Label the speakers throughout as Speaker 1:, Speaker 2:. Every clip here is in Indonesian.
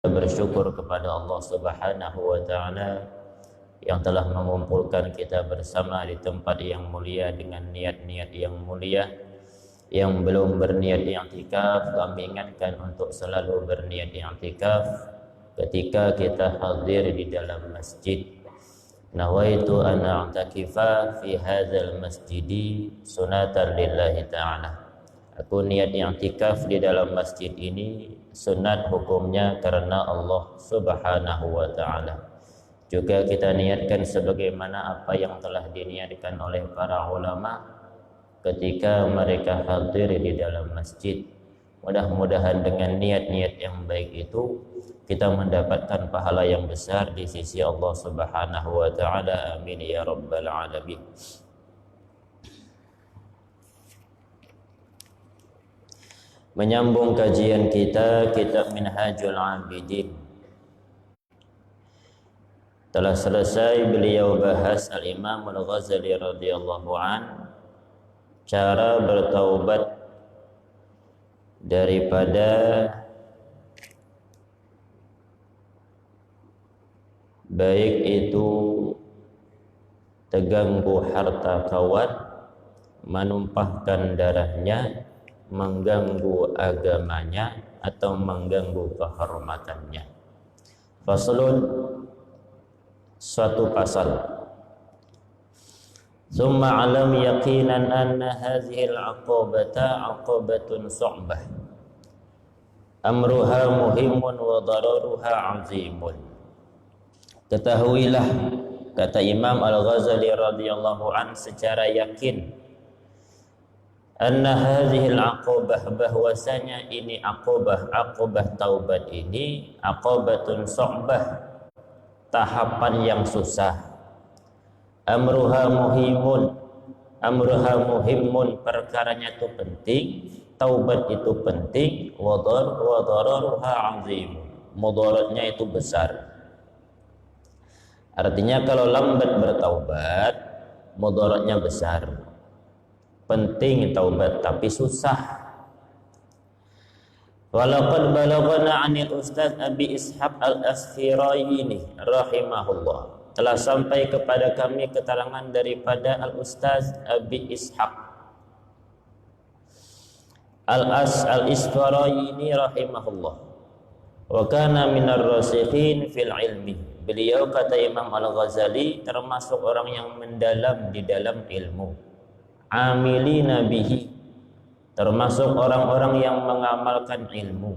Speaker 1: Bersyukur kepada Allah Subhanahu wa taala yang telah mengumpulkan kita bersama di tempat yang mulia dengan niat-niat yang mulia. Yang belum berniat i'tikaf, kami ingatkan untuk selalu berniat i'tikaf ketika kita hadir di dalam masjid. Nawaitu an a'takifa fi hadzal masjidi sunatan lillahi ta'ala. Aku niat i'tikaf di dalam masjid ini sunat hukumnya karena Allah Subhanahu wa taala. Juga kita niatkan sebagaimana apa yang telah diniatkan oleh para ulama ketika mereka hadir di dalam masjid. Mudah-mudahan dengan niat-niat yang baik itu kita mendapatkan pahala yang besar di sisi Allah Subhanahu wa taala. Amin ya rabbal alamin. Menyambung kajian kita kitab Minhajul Abidin. Telah selesai beliau bahas Al-Imam Al-Ghazali radhiyallahu an cara bertaubat daripada baik itu terganggu harta kawan, menumpahkan darahnya, mengganggu agamanya atau mengganggu kehormatannya. Faslun, suatu pasal. Summa alam yaqinan anna hadhihi al-aqabata aqabatun su'bah. Amruha muhimun wa dararuha azimun. Ketahuilah, kata Imam Al-Ghazali radhiyallahu an secara yakin, anna hadhil aqabah, bahwasanya ini aqabah taubat ini aqabatun su'bah, tahapan yang susah. Amruha muhimun, perkaranya itu penting, taubat itu penting, wa dararuha azim, mudaratnya itu besar. Artinya kalau lambat bertaubat, mudaratnya besar. Penting taubat tapi susah. Walaqad balaghana 'anil Ustaz Abi Ishaq Al-Asfirayini rahimahullah. Telah sampai kepada kami keterangan daripada Al-Ustaz Abi Ishaq Al-Asfirayini rahimahullah. Wa kana minar rasikhin fil ilmi. Beliau, kata Imam Al-Ghazali, termasuk orang yang mendalam di dalam ilmu. Amilina bihi, termasuk orang-orang yang mengamalkan ilmu.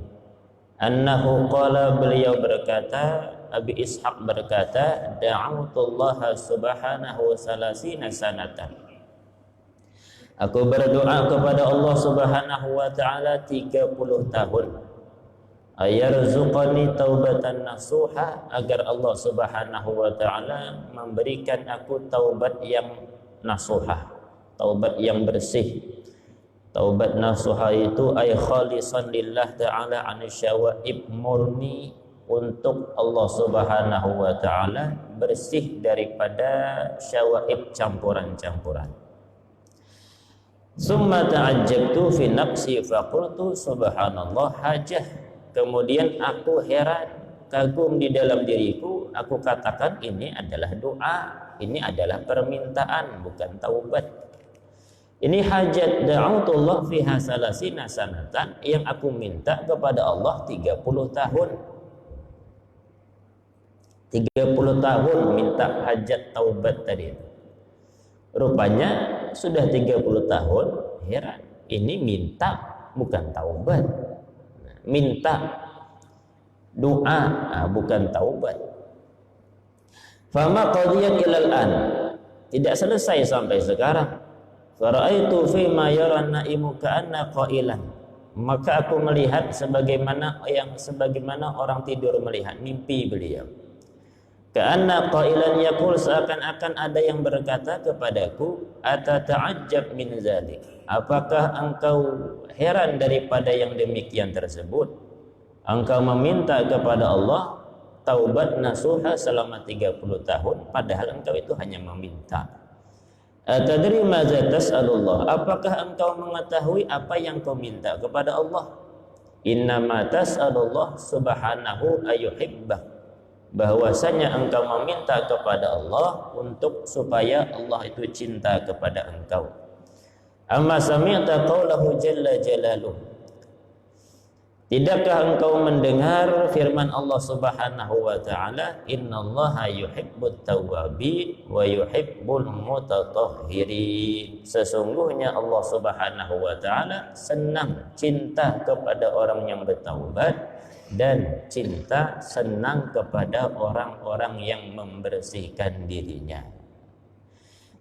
Speaker 1: Annahu qala, beliau berkata, Abi Ishaq berkata, da'autullaha subhanahu salasina sanatan. Aku berdoa kepada Allah Subhanahu wa taala 30 tahun. Ayarzuqani taubatan nasuha, agar Allah Subhanahu wa taala memberikan aku taubat yang nasuha, taubat yang bersih. Taubat nasuha itu ay khalisan lillah ta'ala anisyawaib, murni untuk Allah Subhanahu wa ta'ala, bersih daripada syawaib, campuran-campuran. Summa ta'ajjabtu fi nafsi faqultu subhanallah hajah. Kemudian aku heran, kagum di dalam diriku, aku katakan ini adalah doa, ini adalah permintaan, bukan taubat. Ini hajat, da'autullah fiha salasina sanatan, yang aku minta kepada Allah 30 tahun. 30 tahun minta hajat taubat tadi. Rupanya sudah 30 tahun, heran. Ini minta, bukan taubat. Minta, doa, bukan taubat. Fama qadiyat ilal an, tidak selesai sampai sekarang. Fara'aitu fi ma yara naimu ka'anna qailan, maka aku melihat sebagaimana orang tidur melihat, mimpi beliau. Ka'anna qailan yaqul, seakan-akan ada yang berkata kepadaku, atata'ajjab min zalik, apakah engkau heran daripada yang demikian tersebut? Engkau meminta kepada Allah taubat nasuha selama 30 tahun, padahal engkau itu hanya meminta. Atadri maza tas'alullah, apakah engkau mengetahui apa yang kau minta kepada Allah? innama tas'alullah subhanahu ayuhibbah, bahwasanya engkau meminta kepada Allah untuk supaya Allah itu cinta kepada engkau. Amma sami'ta qaulahu jalla jalaluh, tidakkah engkau mendengar firman Allah Subhanahu wa taala, innallaha yuhibbut tawwabin wa yuhibbul mutatahhirin, sesungguhnya Allah Subhanahu wa taala senang, cinta kepada orang yang bertaubat, dan cinta, senang kepada orang-orang yang membersihkan dirinya.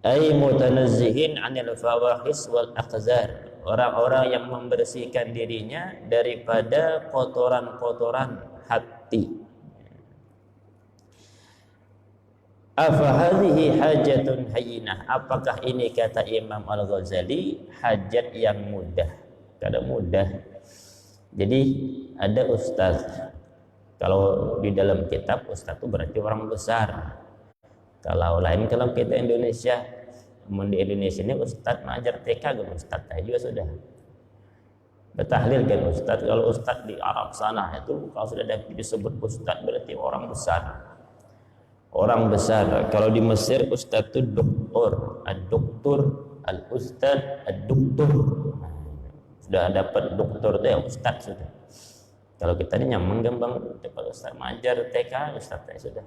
Speaker 1: Ay mutanazzihin 'anil fawahis wal aqzar, orang-orang yang membersihkan dirinya daripada kotoran-kotoran hati. Afa hadhihi hajatun hayyinah, apakah ini, kata Imam Al-Ghazali, hajat yang mudah? Kada mudah. Jadi ada ustaz, kalau di dalam kitab ustaz itu berarti orang besar. Kalau lain, kalau kita Indonesia, di Indonesia ini ustaz mengajar TK kan ustaz juga sudah bertahlil kan ustaz. Kalau ustaz di Arab sana itu kalau sudah disebut ustaz berarti orang besar. Orang besar. Kalau di Mesir ustaz itu doktor, ad-doktor, al-ustaz, ad-doktor. Sudah dapat doktor deh ustaz sudah. Kalau kita ini nyaman gampang dapat ustaz mengajar TK ustaz sudah.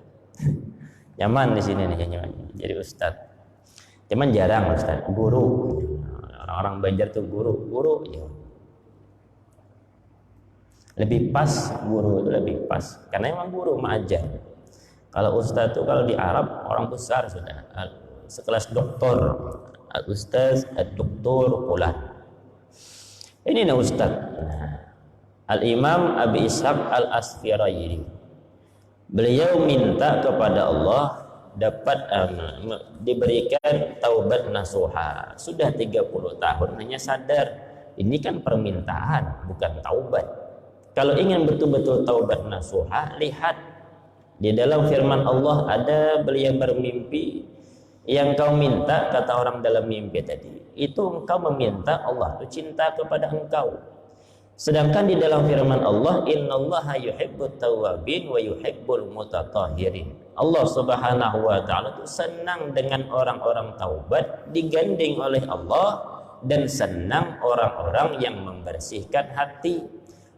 Speaker 1: Nyaman di sini nih jadi ustaz. Cuman jarang ustaz, guru. Orang-orang Banjar tuh guru ya. Lebih pas guru itu lebih pas karena emang guru mengajar. Kalau ustaz tuh kalau di Arab orang besar sudah, sekelas doktor, al-ustaz, ad-doktor, fulan. Ini nah ustaz. Al-Imam Abi Ishaq Al-Asfirayni, beliau minta kepada Allah dapat diberikan taubat nasuha. Sudah 30 tahun hanya sadar ini kan permintaan bukan taubat. Kalau ingin betul-betul taubat nasuha, lihat di dalam firman Allah ada beliau bermimpi, yang kau minta, kata orang dalam mimpi tadi, itu engkau meminta Allah itu cinta kepada engkau. Sedangkan di dalam firman Allah, innallaha yuhibbut tawwabin wa yuhibbul mutatahhirin. Allah Subhanahu wa taala itu senang dengan orang-orang taubat, digandeng oleh Allah, dan senang orang-orang yang membersihkan hati.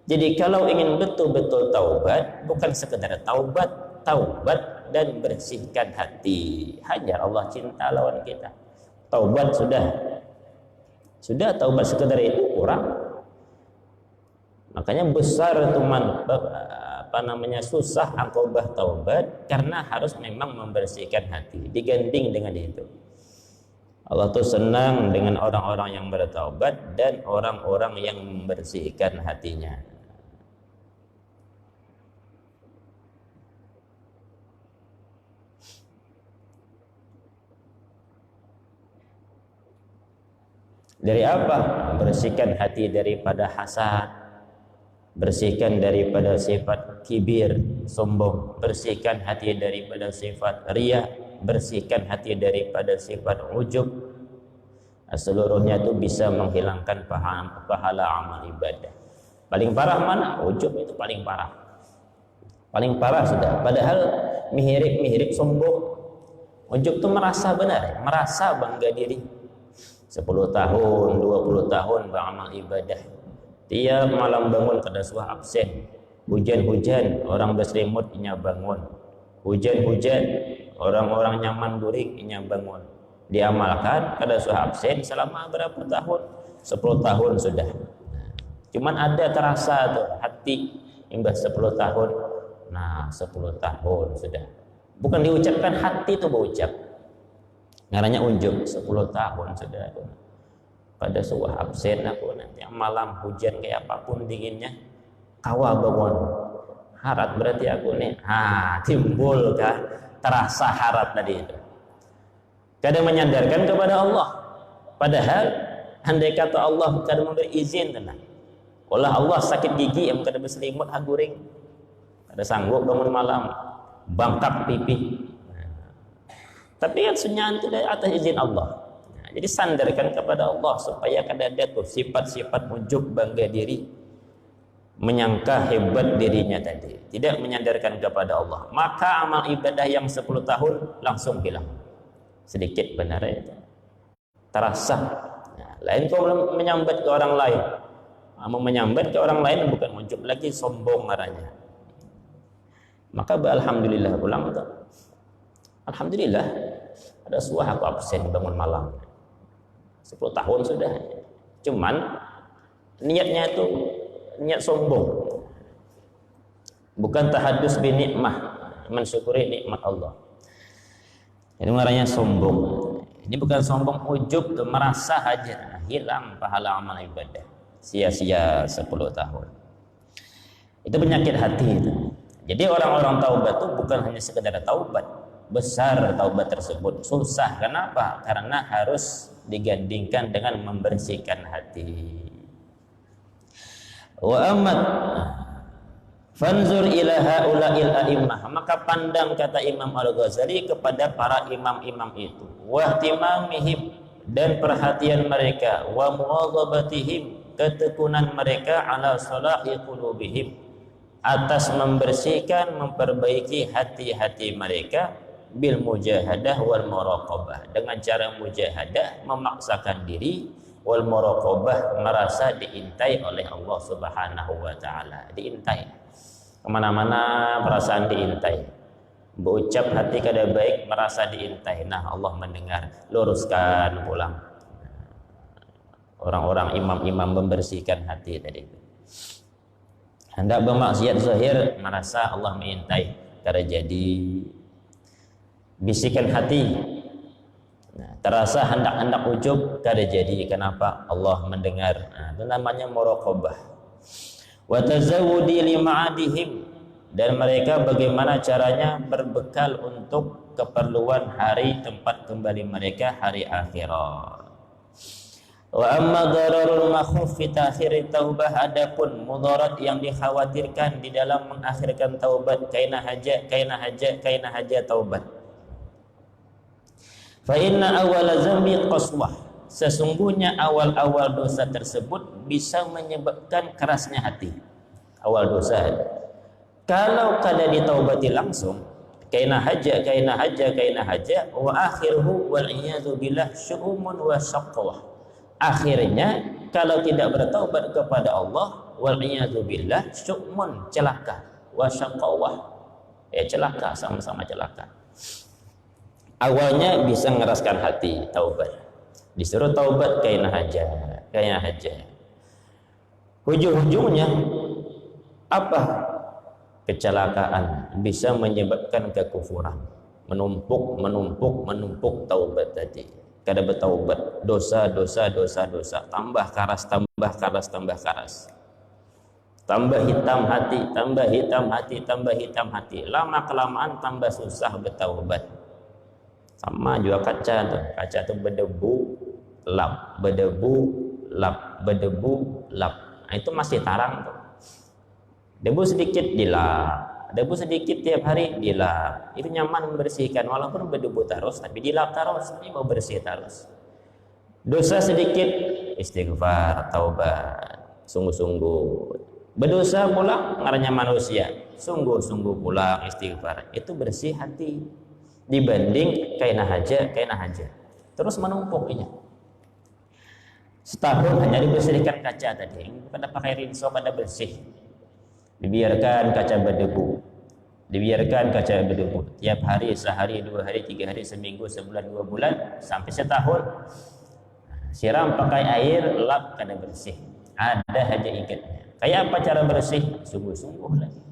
Speaker 1: Jadi kalau ingin betul-betul taubat, bukan sekedar taubat dan bersihkan hati. Hanya Allah cinta lawan kita. Taubat sudah taubat sekedar itu kurang. Makanya besar teman susah akobah taubat karena harus memang membersihkan hati, diganding dengan itu. Allah tuh senang dengan orang-orang yang bertaubat dan orang-orang yang membersihkan hatinya. Dari apa? Bersihkan hati daripada hasad, bersihkan daripada sifat kibir, sombong, bersihkan hati daripada sifat riya, bersihkan hati daripada sifat ujub. Seluruhnya itu bisa menghilangkan pahala amal ibadah. Paling parah mana? Ujub itu paling parah. Paling parah sudah. Padahal mihirip sombong. Ujub itu merasa benar, merasa bangga diri. 10 tahun, 20 tahun beramal ibadah. Tiap malam bangun kada suah absen. Hujan-hujan, orang berselimut inya bangun. Hujan-hujan, orang-orang nyaman during inya bangun. Diamalkan kada suah absen selama berapa tahun? 10 tahun sudah. Cuman ada terasa tuh hati imbas 10 tahun. Nah, 10 tahun sudah. Bukan diucapkan, hati itu berucap. Ngaranya unjuk 10 tahun sudah aku. Pada sebuah absen aku nanti malam hujan kayak apapun dinginnya kawa bangun harat berarti aku nih timbul kah terasa harat tadi itu. Kadang menyadarkan kepada Allah, padahal andai kata Allah kada memberi izin tenang. Olah Allah sakit gigi yang kada berselimut haguring, kada sanggup bangun malam, bangkak pipi. Tapi kan sunyahan itu dari atas izin Allah. Nah, jadi sandarkan kepada Allah supaya kada ada tuh sifat-sifat ujub bangga diri. menyangka hebat dirinya tadi, tidak menyandarkan kepada Allah, maka amal ibadah yang 10 tahun langsung hilang. Sedikit benar itu terasa. Nah, lain kau menyambat ke orang lain, mau menyambat ke orang lain bukan muncul lagi sombong marahnya. Maka alhamdulillah pulang tuh. Alhamdulillah ada suah aku absen bangun malam 10 tahun sudah. Cuman niatnya itu niat sombong, bukan tahadus bi nikmah, mensyukuri nikmat Allah. Ini namanya sombong. Ini bukan sombong ujub tuh, merasa aja hilang pahala amal ibadah, sia-sia 10 tahun. Itu penyakit hati itu. Jadi orang-orang taubat itu bukan hanya sekedar taubat, besar taubat tersebut, susah. Kenapa? Karena harus digandingkan dengan membersihkan hati. Wa amat fanzur ila haula'il a'immah, maka pandang, kata Imam Al-Ghazali, kepada para imam-imam itu, wa ihtimamihim, dan perhatian mereka, wa muwadhabatihim, ketekunan mereka, ala salahi qulubihim, atas membersihkan, memperbaiki hati-hati mereka, bil mujahadah wal muraqabah, dengan cara mujahadah, memaksakan diri, wal muraqabah, merasa diintai oleh Allah Subhanahu wa taala. Diintai kemana-mana, perasaan diintai. Berucap hati kada baik, merasa diintai. Nah, Allah mendengar, luruskan pulang. Orang-orang imam-imam membersihkan hati tadi. Hendak bermaksiat zahir, merasa Allah mengintai, kada jadi. Bisikan hati, nah, terasa hendak-hendak ujub, kada jadi. Kenapa? Allah mendengar. Nah, itu namanya muraqabah. Wa tazawudi lima'adihim, dan mereka bagaimana caranya berbekal untuk keperluan hari tempat kembali mereka, hari akhirat. Wa amma dararul makhuf fi ta'khiri taubah, adapun mudarat yang dikhawatirkan di dalam mengakhirkan taubat, kaina haja taubat. Fa inna awwala zambi qaswah, sesungguhnya awal-awal dosa tersebut bisa menyebabkan kerasnya hati. Awal dosa, kalau kada ditaubati langsung, kaina haja wa akhiruhu wal iyadu billah syu'umun wa syaqwah, akhirnya kalau tidak bertaubat kepada Allah, wal iyadu billah, syu'mun, celaka, wa syaqwah, celaka, sama-sama celaka. Awalnya bisa ngeraskan hati, taubat. Disuruh taubat kaina haja. Ujung-ujungnya apa? Kecelakaan, bisa menyebabkan kekufuran. Menumpuk taubat tadi. Kada bertaubat, dosa. Tambah karas. Tambah hitam hati. Lama kelamaan tambah susah bertaubat. Sama juga kaca tuh berdebu lap. Nah, itu masih tarang tuh. Debu sedikit dilap, debu sedikit tiap hari dilap. Itu nyaman membersihkan, walaupun berdebu terus, tapi dilap terus, ini mau bersih terus. Dosa sedikit, istighfar, taubat, sungguh-sungguh. Berdosa pula ngarannya manusia, sungguh-sungguh pula istighfar. Itu bersih hati. Dibanding kaina haja, terus menumpuknya. Setahun hanya dibersihkan kaca tadi, pada pakai rinso, pada bersih. Dibiarkan kaca berdebu, tiap hari, sehari, 2 hari, 3 hari, seminggu, sebulan, 2 bulan, sampai setahun. Siram pakai air, lap, kada bersih. Ada haja ikatnya. Kayak apa cara bersih? Sungguh-sungguh lagi.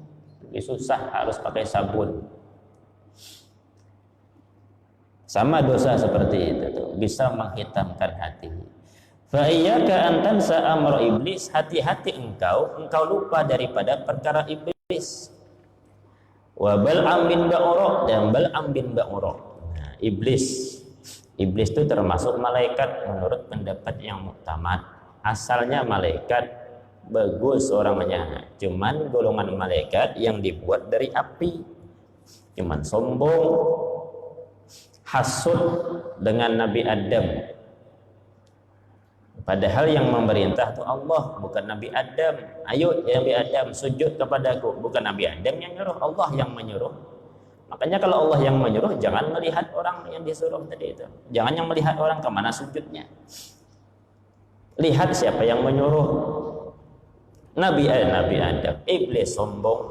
Speaker 1: Lebih susah, harus pakai sabun. Sama dosa seperti itu tuh, bisa menghitamkan hati. Fa iyyaka an tansa amra iblis, hati-hati engkau lupa daripada perkara iblis. Wa Bal'am bin Ba'ura, dan Bal'am bin Ba'ura. Nah, iblis itu termasuk malaikat menurut pendapat yang muktamad. Asalnya malaikat, bagus orangnya, cuman golongan malaikat yang dibuat dari api. Cuman sombong, hasud dengan Nabi Adam. Padahal yang memerintah itu Allah, bukan Nabi Adam. Ayo ya Nabi Adam, sujud kepadaku. Bukan Nabi Adam yang nyuruh, Allah yang menyuruh. Makanya kalau Allah yang menyuruh, jangan melihat orang yang disuruh tadi itu. Jangan yang melihat orang kemana sujudnya. Lihat siapa yang menyuruh. Nabi Adam, iblis sombong.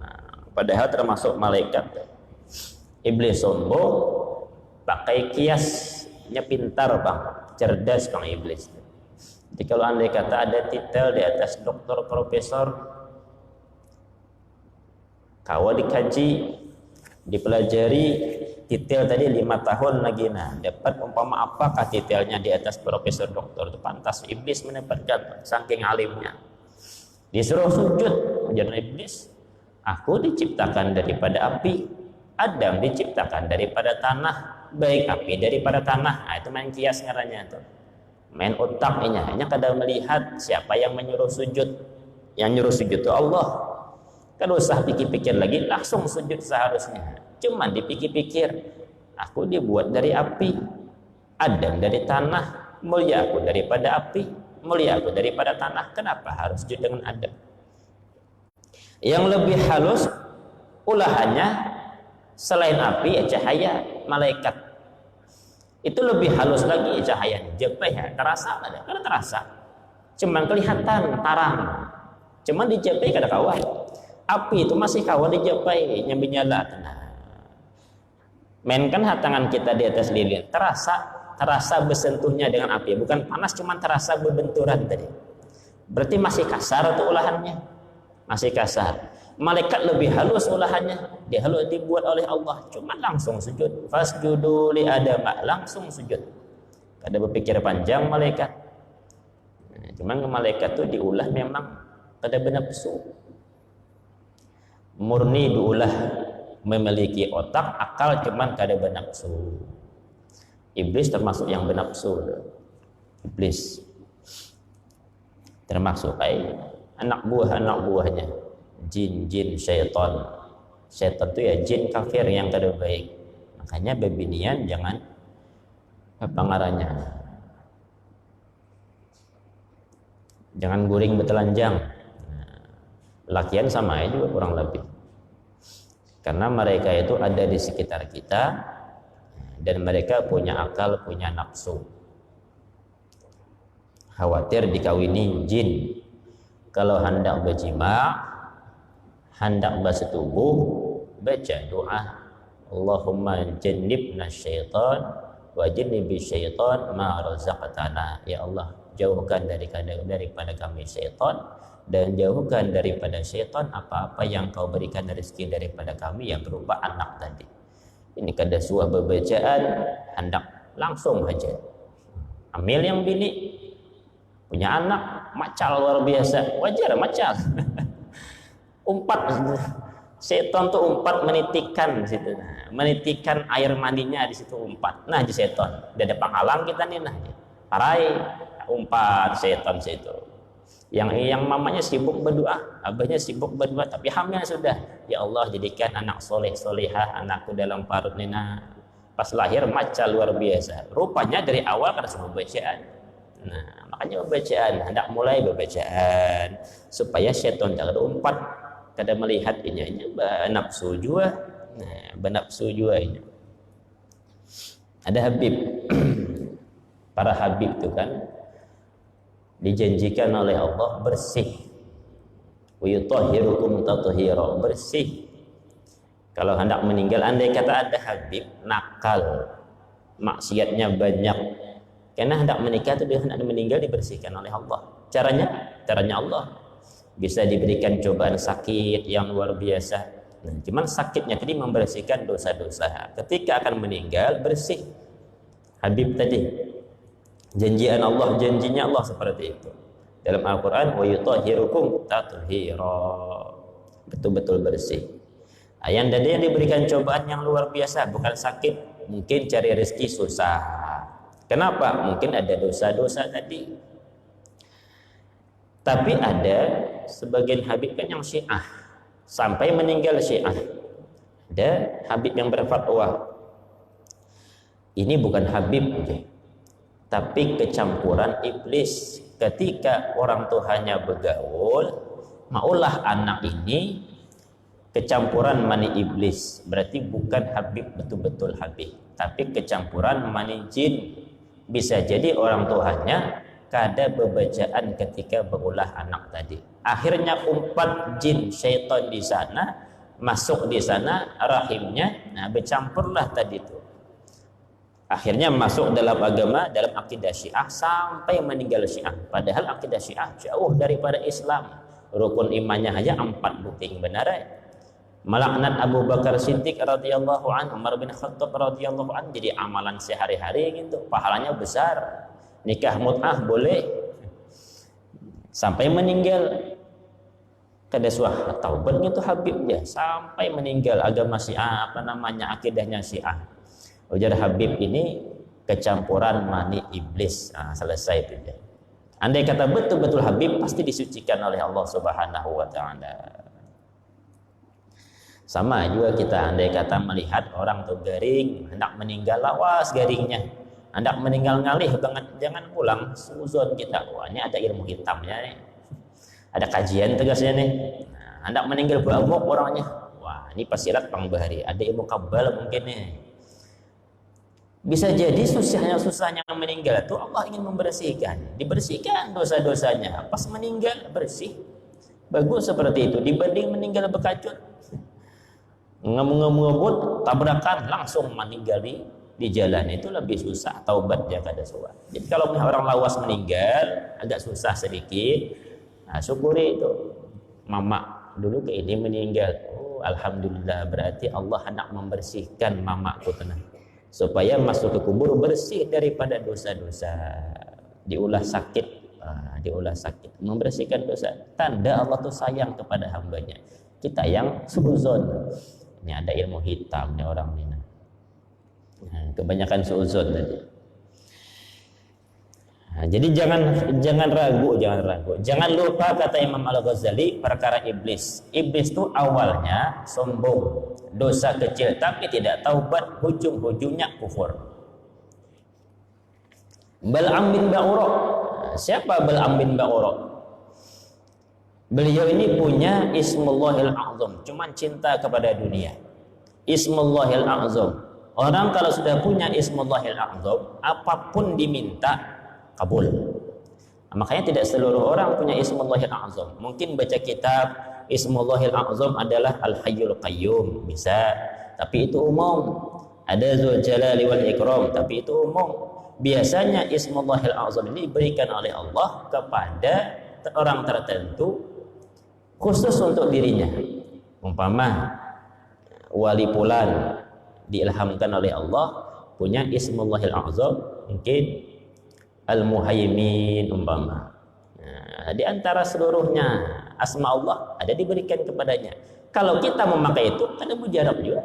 Speaker 1: Nah, padahal termasuk malaikat. Iblis sombong, pakai kiasnya pintar bang, cerdas bang iblis. Jadi kalau andai kata ada titel di atas doktor, profesor, kawa dikaji, dipelajari, titel tadi 5 tahun lagi, nah dapat umpama apakah titelnya di atas profesor doktor, itu pantas iblis mendapatkan saking alimnya. Disuruh sujud, ujar iblis, aku diciptakan daripada api, Adam diciptakan daripada tanah, baik api daripada tanah. Nah, itu main kias ngarannya tuh. Main otak ini, hanya kadang melihat siapa yang menyuruh sujud. Yang nyuruh sujud itu Allah. Kan usah pikir-pikir lagi, langsung sujud seharusnya. Cuman dipikir-pikir, aku dibuat dari api, Adam dari tanah, mulia aku daripada api, mulia aku daripada tanah. Kenapa harus sujud dengan Adam? Yang lebih halus ulahannya selain api ya cahaya malaikat. Itu lebih halus lagi cahayanya, jepeh terasa ada, karena terasa. Cuman kelihatan tarang. Cuman di jepeh kada kawan. Api itu masih kawan di jepeh, nyambi nyala. Nah, mainkan tangan kita di atas lilin, terasa bersentuhnya dengan api, bukan panas, cuman terasa berbenturan tadi. Berarti masih kasar tuh ulahannya, masih kasar. Malaikat lebih halus ulahannya, dia halus dibuat oleh Allah, cuma langsung sujud. Fasjudu li Adam, langsung sujud. Kada berpikir panjang malaikat. Nah, cuman malaikat tuh diulah memang kada bernafsu. Murni diulah memiliki otak, akal, cuman kada bernafsu. Iblis termasuk yang bernafsu. Iblis termasuk anak buahnya. Jin, syaitan. Syaitan itu ya jin kafir yang kada baik. Makanya bebinian jangan pengarahnya. Jangan guring betelanjang. Lakian sama aja juga kurang lebih. Karena mereka itu ada di sekitar kita dan mereka punya akal, punya nafsu. Khawatir dikawini jin. Kalau hendak berjima, hendak bersetubuh, baca doa Allahumma jannibna syaitan wa jannibi syaitan ma razaqtana. Ya Allah, jauhkan daripada kami syaitan dan jauhkan daripada syaitan apa-apa yang kau berikan rezeki daripada kami yang berupa anak tadi. Ini kada suah bebacaan, hendak langsung aja. Ambil yang bini punya anak macal luar biasa, wajar macal. Umpat, setan tuh umpat menitikan situ, nah, menitikan air mandinya di situ umpat. Nah, di setan, dia ada penghalang kita nih, nah, parai umpat setan situ. Yang mamanya sibuk berdoa, abahnya sibuk berdoa, tapi hamil sudah. Ya Allah, jadikan anak soleh solehah anakku dalam parut nina. Pas lahir maca luar biasa. Rupanya dari awal kan semua bacaan. Nah, makanya bacaan, hendak mulai bacaan supaya setan jangan umpat. Kada melihat ini nafsu jua. Nah, bernafsu jua ini. Ada Habib. Para Habib itu kan dijanjikan oleh Allah bersih. Wa yutahhirukum tathira, bersih. Kalau hendak meninggal, andai kata ada Habib nakal, maksiatnya banyak, karena hendak menikah itu dia hendak meninggal dibersihkan oleh Allah. Caranya Allah. Bisa diberikan cobaan sakit yang luar biasa. Nah, cuman sakitnya tadi membersihkan dosa-dosa. Ketika akan meninggal bersih. Habib tadi janjian Allah, janjinya Allah seperti itu. Dalam Al-Quran wa yutahhirukum tathira, betul-betul bersih. Yang tadi yang diberikan cobaan yang luar biasa, bukan sakit, mungkin cari rezeki susah. Kenapa? Mungkin ada dosa-dosa tadi. Tapi ada sebagian Habib kan yang Syiah, sampai meninggal Syiah. Ada Habib yang berfatwa, ini bukan Habib, tapi kecampuran iblis. Ketika orang tuanya bergaul, maulah anak ini kecampuran mani iblis, berarti bukan Habib betul-betul Habib, tapi kecampuran mani jin. Bisa jadi orang tuanya kada bebacaan ketika berulah anak tadi. Akhirnya umpat jin syaitan di sana, masuk di sana rahimnya, nah bercampurlah tadi itu. Akhirnya masuk dalam agama, dalam akidah Syiah sampai meninggal Syiah. Padahal akidah Syiah jauh daripada Islam. Rukun imannya hanya 4 buting benar. Melaknat Abu Bakar Siddiq radhiyallahu anhu, Umar bin Khattab radhiyallahu anhu jadi amalan sehari-hari gitu. Pahalanya besar. Nikah mut'ah boleh. Sampai meninggal. Kada suah taubat gitu Habibnya sampai meninggal agama Syiah, akidahnya Syiah. Ujar Habib ini kecampuran mani iblis. Nah, selesai itu dia. Andai kata betul-betul Habib pasti disucikan oleh Allah Subhanahu wa taala. Sama juga kita andai kata melihat orang tuh garing, hendak meninggal, lawas garingnya. Hendak meninggal ngalih banget, jangan pulang, suzon kita. Wah, ini ada ilmu hitamnya nih. Ada kajian tegasnya nih. Nah, hendak meninggal beramuk orangnya. Wah, ini pasirat pangbahari, ada ilmu kabal mungkin nih. Bisa jadi susahnya meninggal itu Allah ingin membersihkan, dibersihkan dosa-dosanya. Pas meninggal bersih, bagus seperti itu dibanding meninggal berkacut, ngebut tabrakan langsung meninggal di jalan, itu lebih susah. Taubat dia kada suah. Jadi kalau orang lawas meninggal agak susah sedikit, nah, syukuri itu. Mama dulu ke ini meninggal, oh alhamdulillah, berarti Allah hendak membersihkan mamaku tenang, supaya masuk ke kubur bersih daripada dosa-dosa. Diulah sakit, membersihkan dosa. Tanda Allah tuh sayang kepada hambanya. Kita yang suuzon. Ini ada ilmu hitamnya orang ini. Nah, kebanyakan suuzon tadi. Nah, jadi jangan ragu. Jangan lupa kata Imam Al-Ghazali perkara iblis. Iblis itu awalnya sombong, dosa kecil tapi tidak taubat, ujung-ujungnya kufur. Bal'am bin Ba'ura. Siapa Bal'am bin Ba'ura? Beliau ini punya Ismullahil A'zam, cuman cinta kepada dunia. Ismullahil A'zam. Orang kalau sudah punya Ismullahil A'zam, apapun diminta kabul. Nah, makanya tidak seluruh orang punya Ismullahil A'zam. Mungkin baca kitab Ismullahil A'zam adalah Al-Hayyul Qayyum, bisa, tapi itu umum. Ada Dzul Jalali wal Ikram, tapi itu umum. Biasanya Ismullahil A'zam ini diberikan oleh Allah kepada orang tertentu khusus untuk dirinya. Umpama wali fulan diilhamkan oleh Allah punya Ismullahil A'zam, mungkin Al-Muhaimin umpama. Nah, di antara seluruhnya asma Allah ada diberikan kepadanya. Kalau kita memakai itu ada mujarab juga.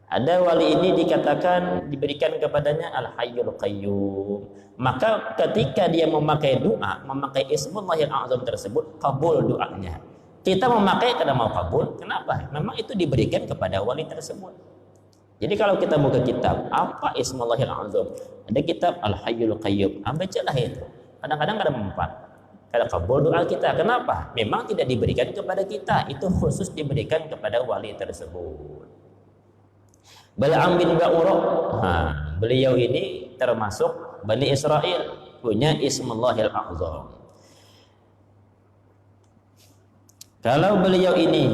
Speaker 1: Ada wali ini dikatakan diberikan kepadanya Al-Hayyul Qayyum. Maka ketika dia memakai doa, memakai Ismullahil A'zam tersebut, kabul doanya. Kita memakai karena mau kabul. Kenapa? Memang itu diberikan kepada wali tersebut. Jadi kalau kita buka kitab, apa Ismullahil A'zam? Ada kitab Al-Hayyul Qayyum. Bacalah itu. Kadang-kadang ada mempan. Kada kabul doa kita. Kenapa? Memang tidak diberikan kepada kita. Itu khusus diberikan kepada wali tersebut. Bal'am bin Ba'ura. Beliau ini termasuk Bani Israel, punya Ismullahil A'zam. Kalau beliau ini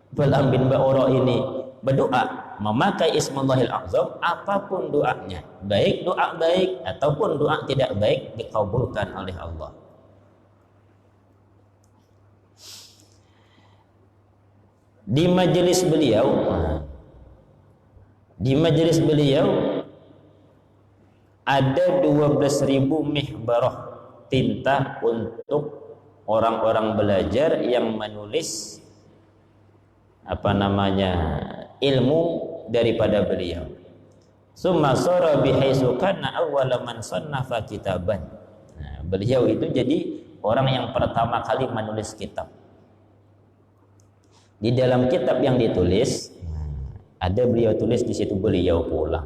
Speaker 1: Bal'am bin Ba'ura ini berdoa memakai Ismullahil A'zam, apapun doanya, baik doa baik ataupun doa tidak baik, dikabulkan oleh Allah. Di majelis beliau ada 12.000 mihbarah tinta untuk orang-orang belajar yang menulis ilmu daripada beliau. Summa sara bihaitsu kana awwala man sannafa kitaban. Nah, beliau itu jadi orang yang pertama kali menulis kitab. Di dalam kitab yang ditulis ada beliau tulis di situ beliau pula.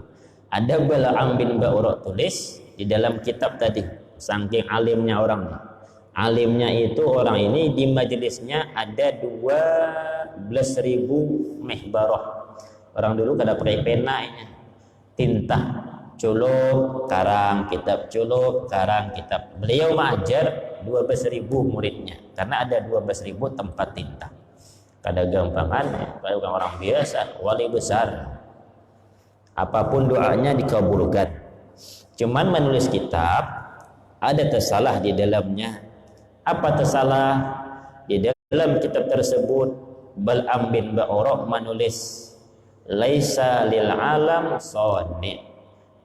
Speaker 1: Ada Bal'am bin Ba'ura tulis di dalam kitab tadi, saking alimnya orang nih. Alimnya itu orang ini di majelisnya ada 12.000 mihbarah. Orang dulu kada pakai pena ini, tinta, culuk, karang, kitab culuk, karang, kitab. Beliau mengajar 12.000 muridnya karena ada 12.000 tempat tinta. Kada gampangan ya, kalau orang biasa, wali besar. Apapun doanya dikabulkan. Cuman menulis kitab ada tersalah di dalamnya. Apa tersalah? Di dalam kitab tersebut Bal'am bin Ba'ura menulis laisa lil alam sani.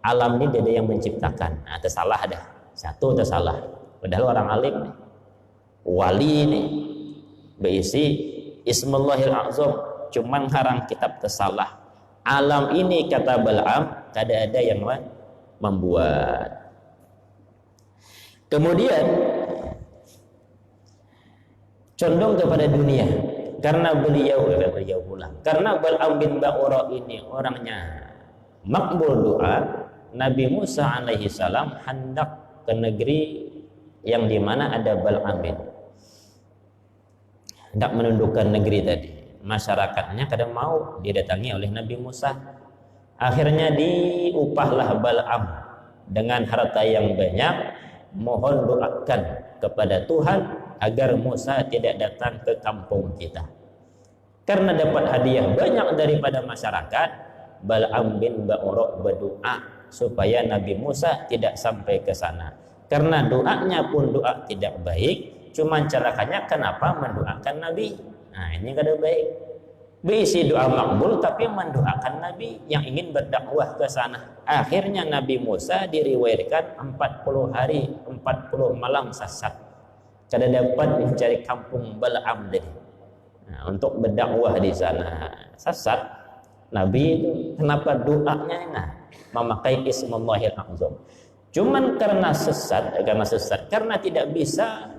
Speaker 1: Alam ini dia yang menciptakan. Nah, tersalah dah. Satu tersalah. Padahal orang alim nih. Wali ini berisi Ismullahil Azam, cuman ngarang kitab tersalah. Alam ini kata Bal'am kada ada yang membuat. Kemudian condong kepada dunia karena beliau pulang. Karena Bal'am bin Ba'ura ini orangnya makbul doa, Nabi Musa alaihi salam hendak ke negeri yang dimana ada Bal'am bin, hendak menundukkan negeri tadi. Masyarakatnya kadang mau didatangi oleh Nabi Musa. Akhirnya diupahlah Bal'am dengan harta yang banyak, mohon doakan kepada Tuhan agar Musa tidak datang ke kampung kita. Karena dapat hadiah banyak daripada masyarakat, Bal'am bin Ba'ura berdoa supaya Nabi Musa tidak sampai ke sana. Karena doanya pun doa tidak baik, cuman celakanya kenapa mendoakan Nabi? Nah, ini kada baik. Berisi doa makbul tapi mendoakan Nabi yang ingin berdakwah ke sana. Akhirnya Nabi Musa diriwayatkan 40 hari 40 malam sesat. Kada dapat mencari kampung Bal'am tadi. Nah, untuk berdakwah di sana sesat. Nabi itu kenapa doanya memakai Ismullahil Azam? Cuman karena tidak bisa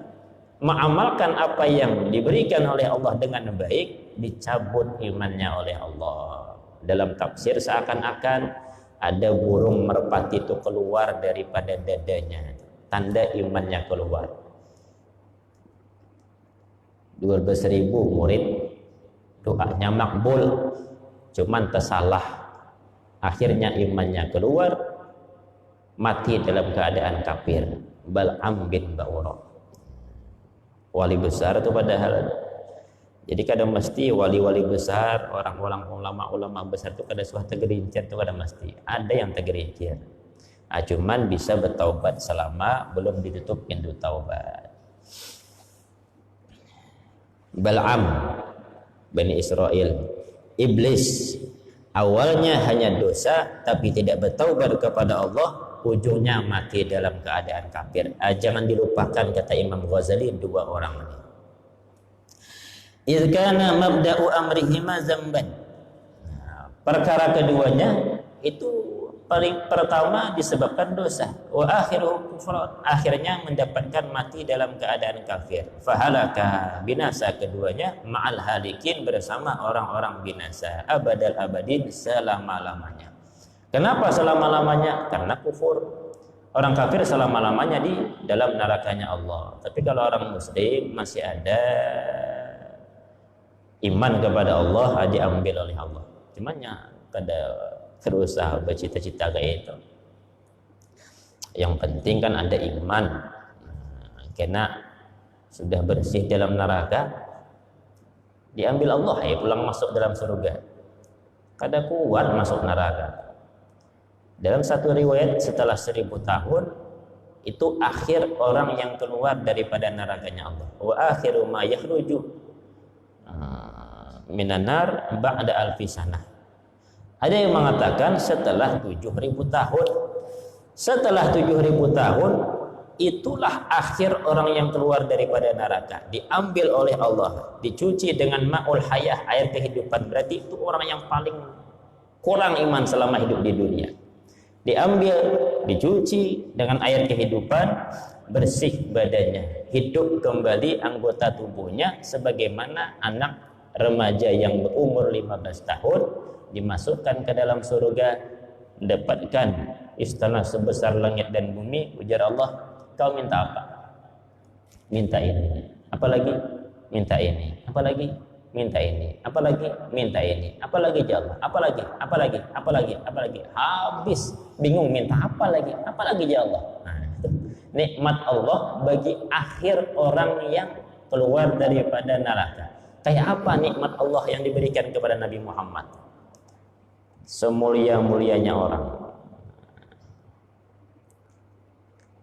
Speaker 1: mengamalkan apa yang diberikan oleh Allah dengan baik, dicabut imannya oleh Allah. Dalam tafsir seakan-akan ada burung merpati itu keluar daripada dadanya, tanda imannya keluar. 12.000 murid doanya makbul, cuman tersalah, akhirnya imannya keluar, mati dalam keadaan kafir. Bal'am bin Ba'ura wali besar itu padahal. Jadi kadang mesti wali-wali besar, orang-orang ulama-ulama besar itu kada suah tegerincir, itu kada mesti. Ada yang tegerincir. Nah, cuman bisa bertaubat selama belum ditutup pintu taubat. Bal'am Bani Israel, iblis, awalnya hanya dosa tapi tidak bertaubat kepada Allah, ujungnya mati dalam keadaan kafir. Jangan dilupakan kata Imam Ghazali dua orang ini. Idh kana mabda'u amrihima zamban. Perkara keduanya itu paling pertama disebabkan dosa, wa akhiru kufran, akhirnya mendapatkan mati dalam keadaan kafir. Fahalaka, binasa keduanya, ma'al halikin, bersama orang-orang binasa, abadal abadin, selama-lamanya. Kenapa selama-lamanya? Karena kufur. Orang kafir selama-lamanya di dalam nerakanya Allah. Tapi kalau orang muslim masih ada iman kepada Allah, diambil oleh Allah. Cumannya kada berusaha bercita-cita kayak itu. Yang penting kan ada iman. Karena sudah bersih dalam neraka, diambil Allah, ya pulang masuk dalam surga. Kada kuat masuk neraka. Dalam satu riwayat setelah 1000 tahun itu akhir orang yang keluar daripada nerakanya Allah. Wa akhiru ma yakhruju minan nar ba'da alfi sanah. Ada yang mengatakan setelah 7.000 tahun. Setelah 7.000 tahun itulah akhir orang yang keluar daripada neraka, diambil oleh Allah, dicuci dengan ma'ul hayah, air kehidupan. Berarti itu orang yang paling kurang iman selama hidup di dunia. Diambil, dicuci dengan air kehidupan, bersih badannya, hidup kembali anggota tubuhnya sebagaimana anak remaja yang berumur 15 tahun dimasukkan ke dalam surga, mendapatkan istana sebesar langit dan bumi, ujar Allah, kau minta apa? Minta ini. Apalagi? Minta ini. Apalagi? Minta ini. Apalagi? Minta ini. Apalagi ya Allah? Apalagi? Apalagi? Apalagi? Apalagi? Habis bingung minta apa lagi? Apalagi ya Allah? Nah, itu nikmat Allah bagi akhir orang yang keluar daripada neraka. Kayak apa nikmat Allah yang diberikan kepada Nabi Muhammad? Semulia-mulianya orang.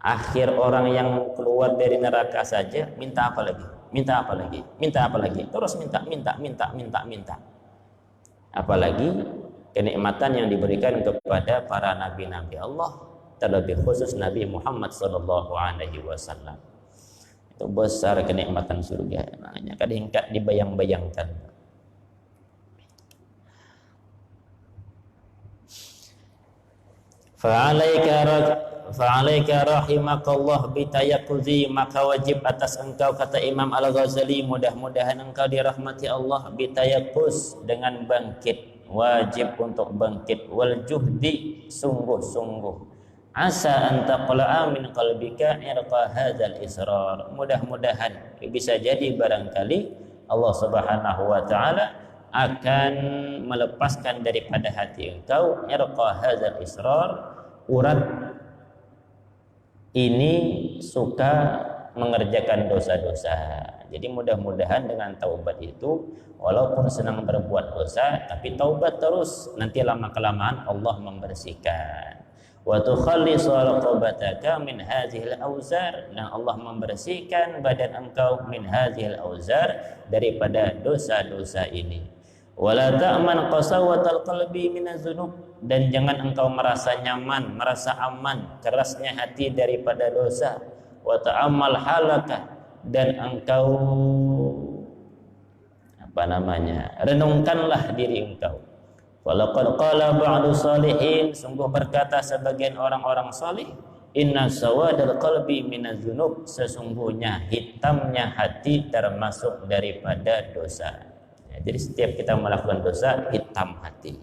Speaker 1: Akhir orang yang keluar dari neraka saja minta apa lagi? Minta apa lagi? Minta apa lagi? Terus minta. Apalagi kenikmatan yang diberikan kepada para nabi-nabi Allah, terlebih khusus Nabi Muhammad sallallahu alaihi wasallam. Itu besar kenikmatan surga. Makanya kadang dibayang-bayangkan. Fa'alaika rahimakallah bitayakuzi, maka wajib atas engkau, kata Imam Al-Ghazali, mudah-mudahan engkau dirahmati Allah, bitayakuz, dengan bangkit, wajib untuk bangkit, wal juhdi, sungguh-sungguh, asa an taqla'a min qalbika irqa hadzal israr, mudah-mudahan bisa jadi barangkali Allah Subhanahu wa taala akan melepaskan daripada hati engkau irqa hadzal israr, urat ini suka mengerjakan dosa-dosa. Jadi mudah-mudahan dengan taubat itu, walaupun senang berbuat dosa, tapi taubat terus, nanti lama-kelamaan Allah membersihkan. Wa tukhallisu raqabataka min hadhil auzar, dan Allah membersihkan badan engkau min hadhil auzar, daripada dosa-dosa ini. Wala ta'man qasawatal qalbi minaz-dzunub, dan jangan engkau merasa nyaman, merasa aman kerasnya hati daripada dosa. Wa ta'ammal halaka, dan engkau renungkanlah diri engkau. Walaqad qala ba'du salihin, sungguh berkata sebagian orang-orang salih, inna sawadal qalbi minaz-dzunub, sesungguhnya hitamnya hati termasuk daripada dosa. Jadi setiap kita melakukan dosa, hitam hati.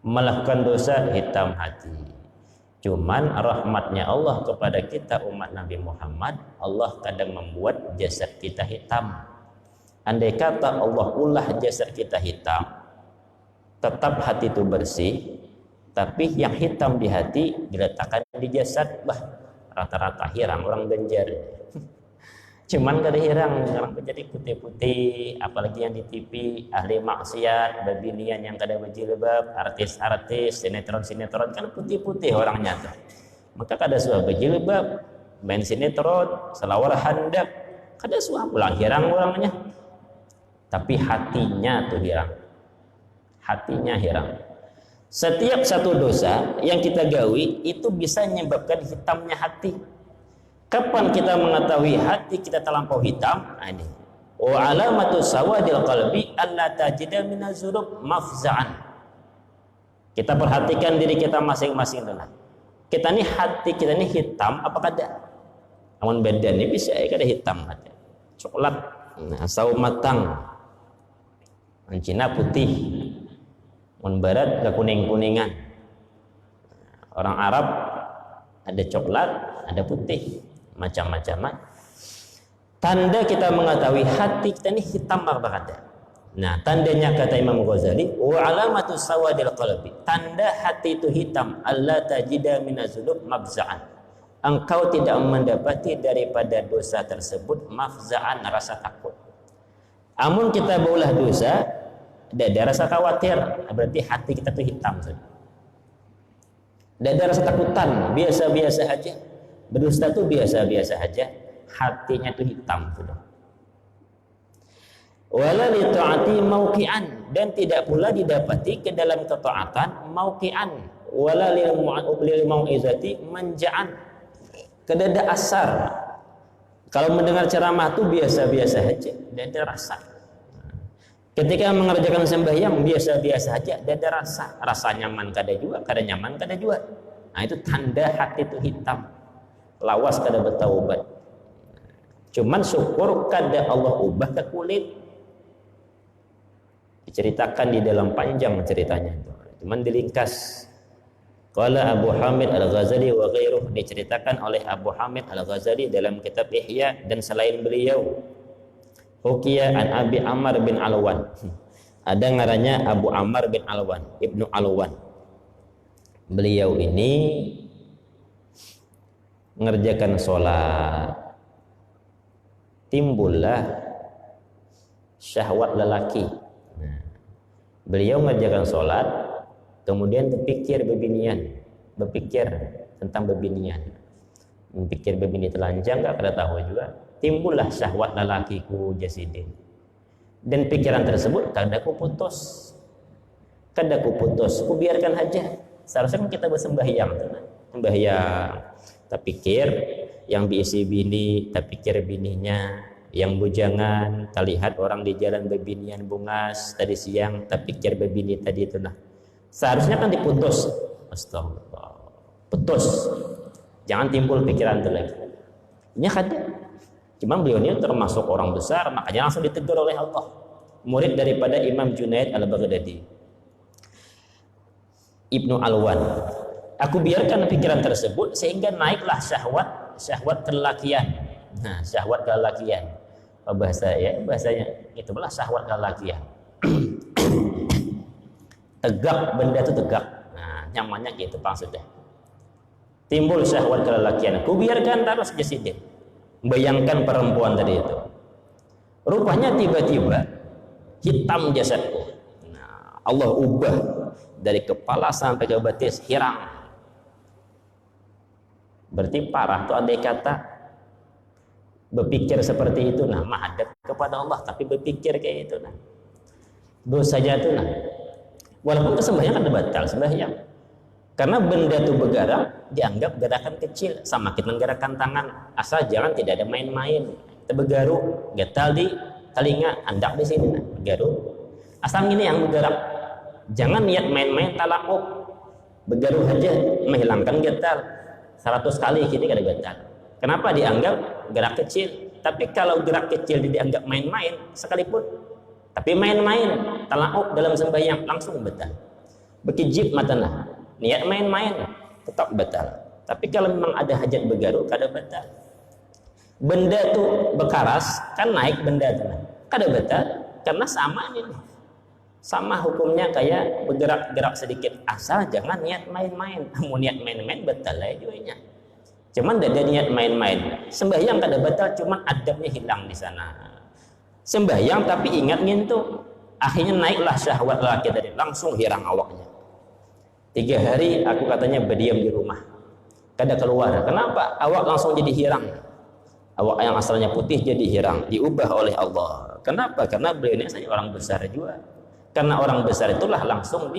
Speaker 1: Melakukan dosa, hitam hati. Cuman rahmatnya Allah kepada kita umat Nabi Muhammad, Allah kadang membuat jasad kita hitam. Andai kata Allah ulah jasad kita hitam, tetap hati itu bersih, tapi yang hitam di hati diletakkan di jasad, rata-rata hirang, orang genjar. Cuman kada hirang, orang jadi putih-putih, apalagi yang di TV, ahli maksiat, babinian yang kada berjilbab, artis-artis, sinetron-sinetron, kan putih-putih orangnya tuh. Maka kada suah berjilbab, main sinetron, selawar handap, kada suah pulang hirang orangnya. Tapi hatinya tuh hirang. Hatinya hirang. Setiap satu dosa yang kita gawi itu bisa menyebabkan hitamnya hati. Kapan kita mengetahui hati kita terlampau hitam? Ini. Wa alamatu sawadil qalbi alla tajida minaz-dzunub mafza'an. Kita perhatikan diri kita masing-masing dulu. Kita ini hati kita ini hitam apa kada? Namun badan ini bisa kada hitam hati. Coklat, sawo matang. Cina putih. Mun barat ke kuning-kuningan. Orang Arab ada coklat, ada putih. Macam-macam. Tanda kita mengetahui hati kita ini hitam apa kada? Nah, tandanya kata Imam Ghazali, wa alamatu sawadil qalbi, tanda hati itu hitam, alla tajida minaz-dzunub mafza'an. Engkau tidak mendapati daripada dosa tersebut mafza'an, rasa takut. Amun kita baulah dosa, ada rasa khawatir, berarti hati kita itu hitam. Ada rasa takutan, biasa-biasa aja. Berdusta itu biasa-biasa aja, hatinya itu hitam sudah. Wala li ta'ati mauqi'an, dan tidak pula didapati ke dalam ketaatan mauqi'an, wala lil mau'izati manja'an, kedada asar. Kalau mendengar ceramah itu biasa-biasa aja, tidak ada rasa. Ketika mengerjakan sembahyang biasa-biasa aja, tidak ada rasa nyaman kada juga, kada nyaman kada juga. Nah, itu tanda hati itu hitam. Lawas kada bertaubat. Cuman syukur kada Allah ubah ke kulit. Diceritakan di dalam panjang ceritanya. Cuman dilingkas. Qala Abu Hamid Al-Ghazali wa ghairuh, diceritakan oleh Abu Hamid Al-Ghazali dalam kitab Ihya dan selain beliau. Hukiya an Abi Ammar bin Alwan. Ada ngarannya Abu Ammar bin Alwan, Ibnu Alwan. Beliau ini ngerjakan sholat, timbullah syahwat lelaki. Nah, beliau ngerjakan sholat, kemudian berpikir tentang bebinian, berpikir bebini telanjang, nggak pada tahu juga. Timbullah syahwat lelakiku jasidin, dan pikiran tersebut kadaku putus, ku biarkan aja. Seharusnya kan kita bersembahyang, tak pikir yang diisi bini, tak pikir bininya, yang bujangan, tak lihat orang di jalan bebinian bungas tadi siang, tak pikir bebini tadi itu. Nah, seharusnya kan diputus. Astagfirullah, putus, jangan timbul pikiran itu lagi. Ini ada. Cuma beliau ini termasuk orang besar, makanya langsung ditegur oleh Allah. Murid daripada Imam Junaid Al-Baghdadi, Ibnu Alwan. Aku biarkan pikiran tersebut sehingga naiklah syahwat kelelakian. Nah, syahwat kelelakian. Bahasanya itulah syahwat kelelakian. Tegak, benda itu tegak. Nah, nyamannya gitu maksudnya. Timbul syahwat kelelakian. Ku biarkan terus jasidin. Bayangkan perempuan tadi itu. Rupanya tiba-tiba hitam jasadku. Nah, Allah ubah dari kepala sampai ke betis hirang. Berarti parah tuh, andai kata berpikir seperti itu, nah menghadap kepada Allah tapi berpikir kayak itu, nah dosa jatuh. Nah, walaupun sembahyang ada batal sembahyang, karena benda itu bergerak dianggap gerakan kecil, sama kita menggerakkan tangan, asal jangan tidak ada main-main. Kita bergaru, gatal di telinga, andak di sini, nah bergaru, asal ini yang bergerak. Jangan niat main-main talakuk, bergaru aja menghilangkan gatal 100 kali kini kada gatal. Kenapa dianggap gerak kecil? Tapi kalau gerak kecil dianggap main-main sekalipun, tapi main-main talakuk dalam sembahyang langsung batal. Bekijib matana, niat main-main tetap batal. Tapi kalau memang ada hajat bergaru kada batal. Benda tuh bekaras kan naik benda tuh kada batal, karena sama ini. Sama hukumnya kayak bergerak-gerak sedikit, asal jangan niat main-main. Mau niat main-main batal aja juga. Cuman ada niat main-main, sembahyang kada batal, cuman adabnya hilang di sana. Sembahyang tapi ingat ngintu, akhirnya naiklah syahwat laki tadi, langsung hirang awaknya. 3 hari aku katanya berdiam di rumah, kada keluar. Kenapa? Awak langsung jadi hirang. Awak yang asalnya putih jadi hirang, diubah oleh Allah. Kenapa? Karena beliau ini saja orang besar juga. Karena orang besar itulah langsung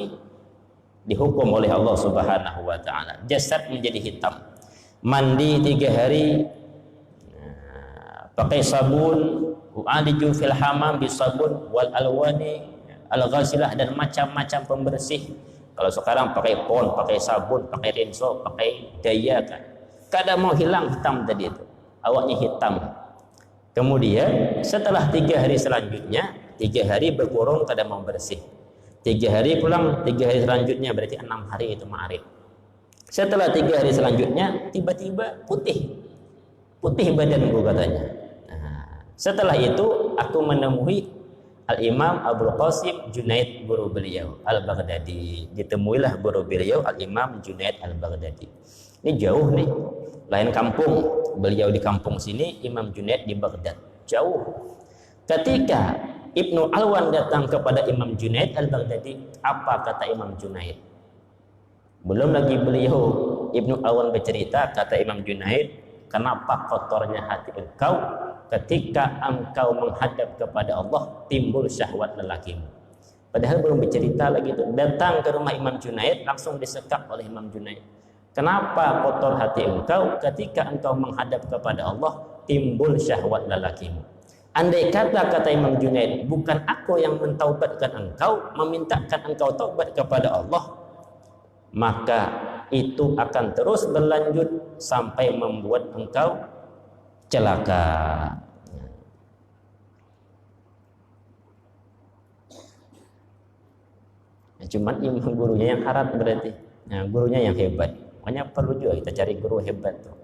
Speaker 1: dihukum oleh Allah Subhanahu wa taala. Jasad menjadi hitam. Mandi 3 hari, pakai sabun, u'aliju fil hamam bisabun wal alwani al-ghasilah, dan macam-macam pembersih. Kalau sekarang pakai pon, pakai sabun, pakai rinso, pakai daya kan. Kada mau hilang hitam tadi itu. Awaknya hitam. Kemudian setelah 3 hari selanjutnya, 3 hari berkurung kada mau bersih. 3 hari pulang, 3 hari selanjutnya berarti 6 hari itu ma'arif. Setelah 3 hari selanjutnya tiba-tiba putih badanku katanya. Nah, setelah itu aku menemui Al-Imam Abul Qasim Junaid, guru beliau Al-Baghdadi. Ditemuilah guru beliau Al-Imam Junaid Al-Baghdadi. Ini jauh nih, lain kampung. Beliau di kampung sini, Imam Junaid di Baghdad. Jauh. Ketika Ibnu Alwan datang kepada Imam Junaid Al-Baghdadi, apa kata Imam Junaid? Belum lagi beliau Ibnu Alwan bercerita, kata Imam Junaid, kenapa kotornya hati engkau ketika engkau menghadap kepada Allah timbul syahwat lelakimu. Padahal belum bercerita lagi itu. Datang ke rumah Imam Junaid, langsung disekap oleh Imam Junaid. Kenapa kotor hati engkau ketika engkau menghadap kepada Allah timbul syahwat lelakimu. Andai kata Imam Junaid, bukan aku yang mentaubatkan engkau, memintakan engkau taubat kepada Allah, maka itu akan terus berlanjut sampai membuat engkau celaka. Cuman imam gurunya yang harat berarti. Nah, gurunya yang hebat. Makanya perlu juga kita cari guru hebat tuh.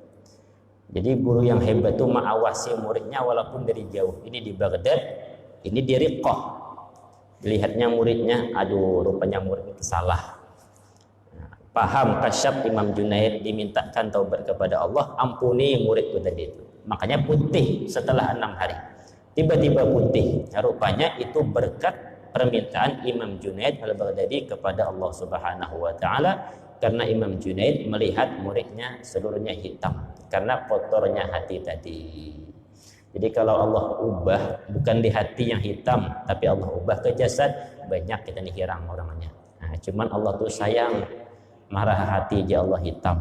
Speaker 1: Jadi guru yang hebat itu mengawasi muridnya walaupun dari jauh. Ini di Baghdad, ini di Riqqah. Lihatnya muridnya, aduh rupanya murid itu salah. Paham kasyaf Imam Junaid, dimintakan taubat kepada Allah, ampuni muridku tadi itu. Makanya putih setelah 6 hari. Tiba-tiba putih. Rupanya itu berkat permintaan Imam Junaid al-Baghdadi kepada Allah Subhanahu wa taala, karena Imam Junaid melihat muridnya seluruhnya hitam karena kotornya hati tadi. Jadi kalau Allah ubah bukan di hati yang hitam, tapi Allah ubah ke jasad, banyak kita nih hirang orangnya. Nah, cuman Allah tuh sayang, marah hati aja Allah hitam.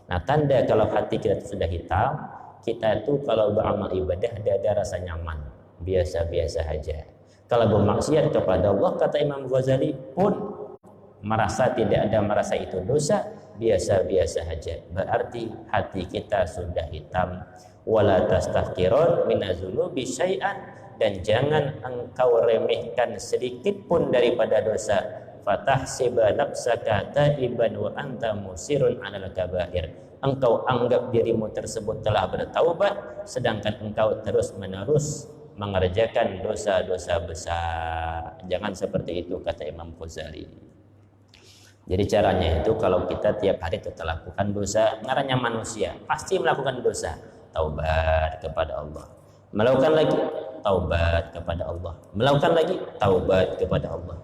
Speaker 1: Nah, tanda kalau hati kita sudah hitam, kita itu kalau beramal ibadah ada rasa nyaman, biasa-biasa aja. Kalau bermaksiat kepada Allah, kata Imam Ghazali pun merasa tidak ada merasa itu dosa, biasa-biasa aja. Berarti hati kita sudah hitam. Wala tastahqirun minazunubi syai'an, dan jangan engkau remehkan sedikit pun daripada dosa. Fatahsiba nafsaka taiban wa anta musirun 'alal kaba'ir. Engkau anggap dirimu tersebut telah bertaubat, sedangkan engkau terus-menerus mengerjakan dosa-dosa besar. Jangan seperti itu, kata Imam Ghazali. Jadi caranya itu kalau kita tiap hari tetap lakukan dosa, namanya manusia pasti melakukan dosa, taubat kepada Allah. Melakukan lagi, taubat kepada Allah. Melakukan lagi, taubat kepada Allah.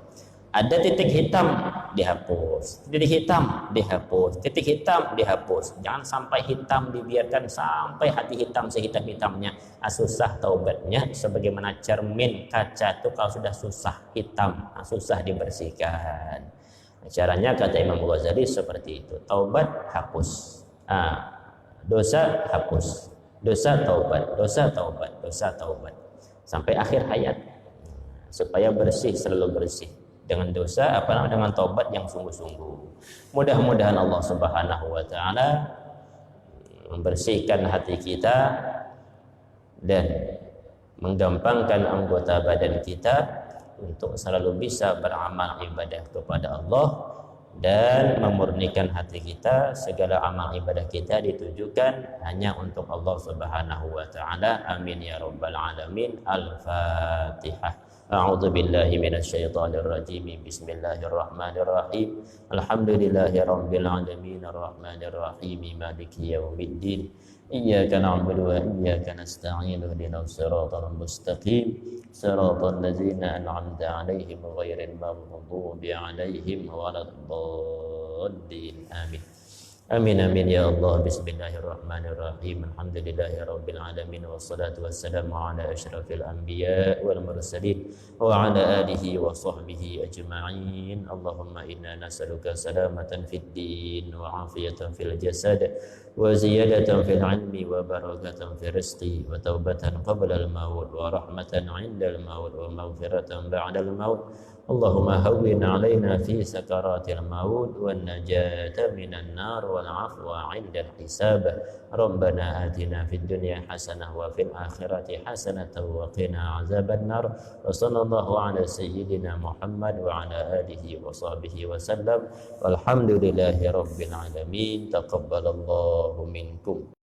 Speaker 1: Ada titik hitam, dihapus. Titik hitam, dihapus. Titik hitam, dihapus. Jangan sampai hitam dibiarkan sampai hati hitam sehitam-hitamnya. Susah taubatnya, sebagaimana cermin kaca itu kalau sudah susah hitam, susah dibersihkan. Caranya kata Imam Ghazali seperti itu. Taubat, hapus. Dosa, hapus. Dosa, taubat. Dosa, taubat. Dosa, taubat. Sampai akhir hayat. Supaya bersih, selalu bersih. Dengan dosa, dengan taubat yang sungguh-sungguh. Mudah-mudahan Allah Subhanahu wa taala membersihkan hati kita dan menggampangkan anggota badan kita untuk selalu bisa beramal ibadah kepada Allah dan memurnikan hati kita. Segala amal ibadah kita ditujukan hanya untuk Allah Subhanahu wa taala. Amin ya rabbal alamin. Al-Fatihah. A'udzu billahi minasyaitonir rajim. Bismillahirrahmanirrahim. Alhamdulillahi rabbil alamin arrahmanir rahim maliki yaumiddin. Iyyaka na'budu wa iyyaka nasta'in ihdinas siratal mustaqim siratal ladzina an'amta 'alaihim ghairil maghdubi 'alaihim waladdallin. Amin. Amin amin ya Allah. Bismillahirrahmanirrahim. Alhamdulillahi rabbil alamin wassalatu wassalamu ala asyrafil anbiya wal mursalin wa ala alihi wa sahbihi ajma'in. Allahumma inna nas'aluka salamatan fid din wa afiyatan fil jasad wa ziyadatan fil ilmi wa barakatan fil rizqi wa taubatan qabla al maut wa rahmatan 'inda al maut wa maghfiratan ba'da al maut. Allahumma hawwin 'alaina fi sakaratil maut wan najata minan nar wal 'afwa 'inda al-hisab. Rabbana atina fid dunya hasanah wa fil akhirati hasanah wa qina 'adzaban nar. Wa sallallahu 'ala sayyidina Muhammad wa 'ala alihi wa sahbihi wa sallam. Walhamdulillahi rabbil alamin. Taqabbalallahu minkum.